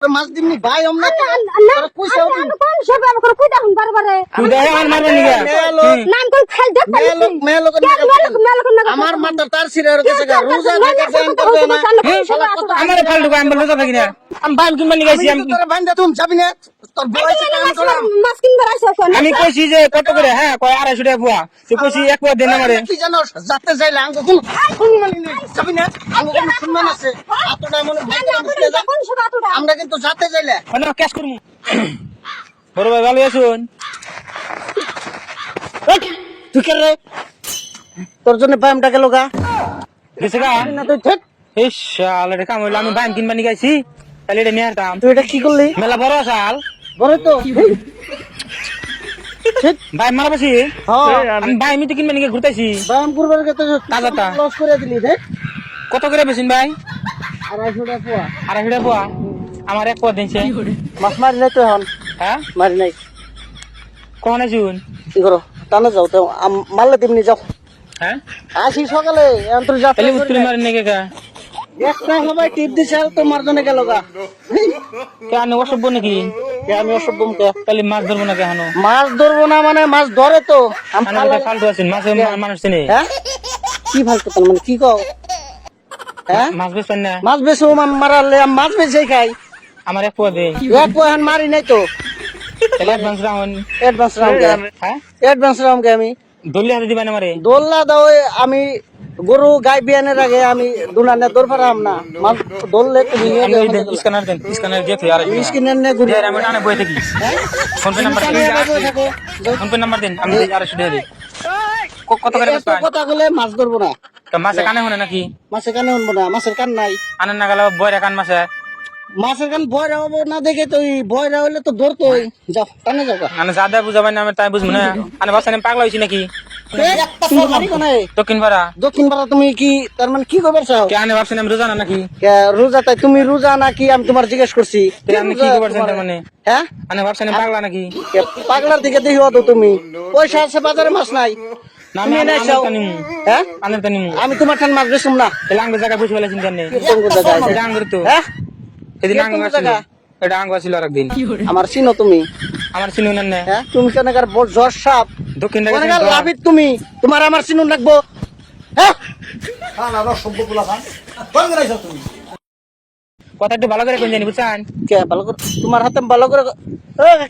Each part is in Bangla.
মাছ দিমনি ভাই আমরা পয়সা দিন কোন সব আমি করে কইতা হুন বারবারে তুই দেখে আমার মারবে নিগা নাম কই খাল দেখ মেলোক আমার মাথার তার ছিড়ে গেছে গা রোজা থেকে ব্যায়াম করবে না আমার ফালতু আমি বলতে থাকি না আমি বাইম কিনবা নিগাইছি আমি তোর বান্দা তুমি যাবি না তোর বয়স কাম করা মাছ কিনবার আইছো কোন আমি কইছি যে কত করে হ্যাঁ কয় 250 টাকা পোয়া তুই কইছি এক পোয়া দেন আমারে কি জানো যাতে যাইলে আঙ্গ কোন মানে নেই যাবি না আঙ্গ কোন সম্মান আছে এতটা মনে ভাই কোন সব আতুটা আমরা কিন্তু যাতে যাইলে মানে ক্যাশ করমু বড় ভাই ভালো আছুন তুই কে রে তোর জন্য ব্যায়ামটা গেল গা গেছে গা না তুই ঠিক এই শাল এটা কাম হইলো আমি বাইম কিনবা নিগাইছি তাহলে এটা নিয়ে আসতাম তুই এটা কি করলি মেলা বড় শাল বড় তো ঠিক ভাই মারা বেশি হ্যাঁ আমি ভাই আমি তো কিনবা নিগে ঘুরতাইছি ব্যায়াম করবার গেতে তাজাটা। লস করে দিলি রে কত করে বেশিন ভাই 250 টাকা পোয়া 250 টাকা পোয়া আমার এক পোয়া দিনছে মাছ মারি নাই তো এখন হ্যাঁ মারি নাই কোন আছুন কি করো টানা যাও তো মারলে তেমনি যাও হ্যাঁ আসি সকালে আন্তর্জাতিক তাহলে উত্তর মারেন নাকি কা একটা সবাই টিপ দিছে আর তোমার জন্য গেল গা কেন অসভ্য নাকি কে আমি অসভ্য মুখে তাহলে মাছ ধরবো না কেন মাছ ধরবো না মানে মাছ ধরে তো আমি আমি ফালতু আছেন মাছ মানুষ চিনি হ্যাঁ কি ফালতু তার মানে কি কও হ্যাঁ মাছ বেচবেন না মাছ বেছো মারালে আমি মাছ বেচে খাই আমার এক পোয়া দেন এক পয়সা মারি নাই তো তাহলে অ্যাডভান্স রাখুন অ্যাডভান্স রামকে হ্যাঁ অ্যাডভান্স রামকে আমি দলিয়া হাতে দিবেন আমারে দোল্লা দাও আমি গরু গাই বিয়ানের আগে আমি দুনানে দৌড় পারাম না মাছ দৌড়লে তুমি নিয়ে আমি যাও ওই স্ক্যানার দেন স্ক্যানার দিয়ে আর স্কিনের নে ঘুরে আমি টানে বই থাকি ফোন পে নাম্বার দেন থাকো ফোন পে নাম্বার দেন আমি 250 টাকা দিই কত করে এত বেচবেন কথা বলে মাছ ধরবো না তো মাছে কানে হনে নাকি মাছের কানে উঠবো না মাছের কান নাই আনেন না গেল বয়রা কান মাছে মাছের কান ভয় হবো না দেখে তো ভয় হলে তো ধরতো যাও টানে যাও মানে যাদা বুঝাবেন আমি তাই বুঝবো না আমি বাসানে পাগলা হইছি নাকি তুমি বাড়ি কোনায় দক্ষিণ পাড়া দক্ষিণ পাড়া তুমি কি তার মানে কি খবর চাও কে আনে ভাবছেন আমি রোজা না নাকি রোজা তাই তুমি রোজা নাকি আমি তোমার জিজ্ঞেস করছি তাহলে আপনি কি খবর চান মানে হ্যাঁ আনে ভাবছেন আমি পাগলা নাকি পাগলার দিকে দেখিও তো তুমি পয়সা আছে বাজারে মাছ নাই না তুমি আমি নাই চাও নিমু হ্যাঁ আনের তো নিমু আমি তোমার ঠান মাছ বেশুম না তাহলে আঙ্গুর জায়গা বুঝে ফেলেছেন কেন কোন কোন জায়গায় আছে? এটা আঙ্গুর তো হ্যাঁ সেদিন কে আঙ্গুর কোন আসছিল জায়গা? এটা আঙ্গুর ছিল আরেকদিন আমার চিনো তুমি আমার চিনুন না হ্যাঁ তুমি কেনাকার জ্বর সাপ দক্ষিণ কেনাকার লাভিত তুমি তোমার আমার চিনুন রাখবো হ্যাঁ কথা একটু ভালো করে কোন জানি বুঝছেন কে ভালো করে তোমার হাতে ভালো করে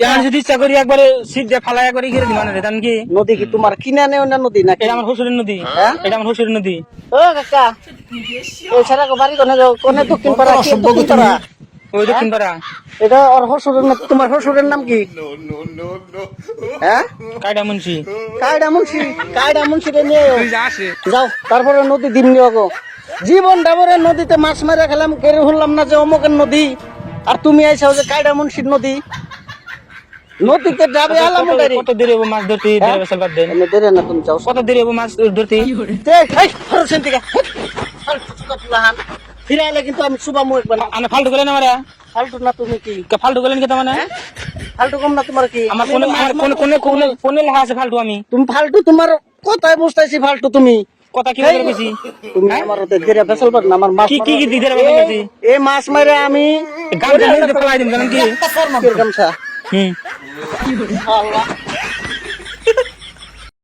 আমি যদি ইচ্ছা করি একবারে সিট দিয়ে ফালাই করে ঘিরে দিই মানে জানেন কি নদী কি তোমার কিনে নেও না নদী নাকি এটা আমার শ্বশুরের নদী হ্যাঁ? এটা আমার শ্বশুরের নদী ও কাকা ওই সারা বাড়ি কোনে যাও কোনে দক্ষিণ পাড়া কি দক্ষিণ পাড়া ওই দক্ষিণ পাড়া এটা ওর শ্বশুরের নাম তোমার শ্বশুরের নাম কি হ্যাঁ কায়দা মুন্সি কায়ডা মুন্সি রে নিয়ে আসে যাও তারপরে নদী দিন নিয়ে গো জীবন ডাবরে নদীতে মাছ মারা খেলাম কেড়ে হলাম না যে অমুকের নদী আর তুমি আইসাও যে কায়ডা মুন্সির নদী নদীতে যাবে আলাম কত দেরি হবো মাছ ধরতে দেরি বেসাল বাদ দেন এনে দেরে না তুমি যাও কত দেরি হবো মাছ ধরতে ফিরাইলে কিন্তু আমি সুবা মুখ বানা আমি ফালতু গেলেন আমার ফালতু না তুমি কি ফালতু গেলেন কি মানে ফালতু কম না তোমার কি আমার কোনে লেখা আছে ফালতু আমি তুমি ফালতু তোমার কথায় বুঝতেছি ফালতু তুমি কথা কি করে বেশি তুমি আমার ওতে দেরে ফেসল পার না আমার মাছ কি কি দিদের বেশি এই মাছ মারে আমি গামছা নিয়ে ফেলাই দিন জানেন কি গামছা হুম আল্লাহ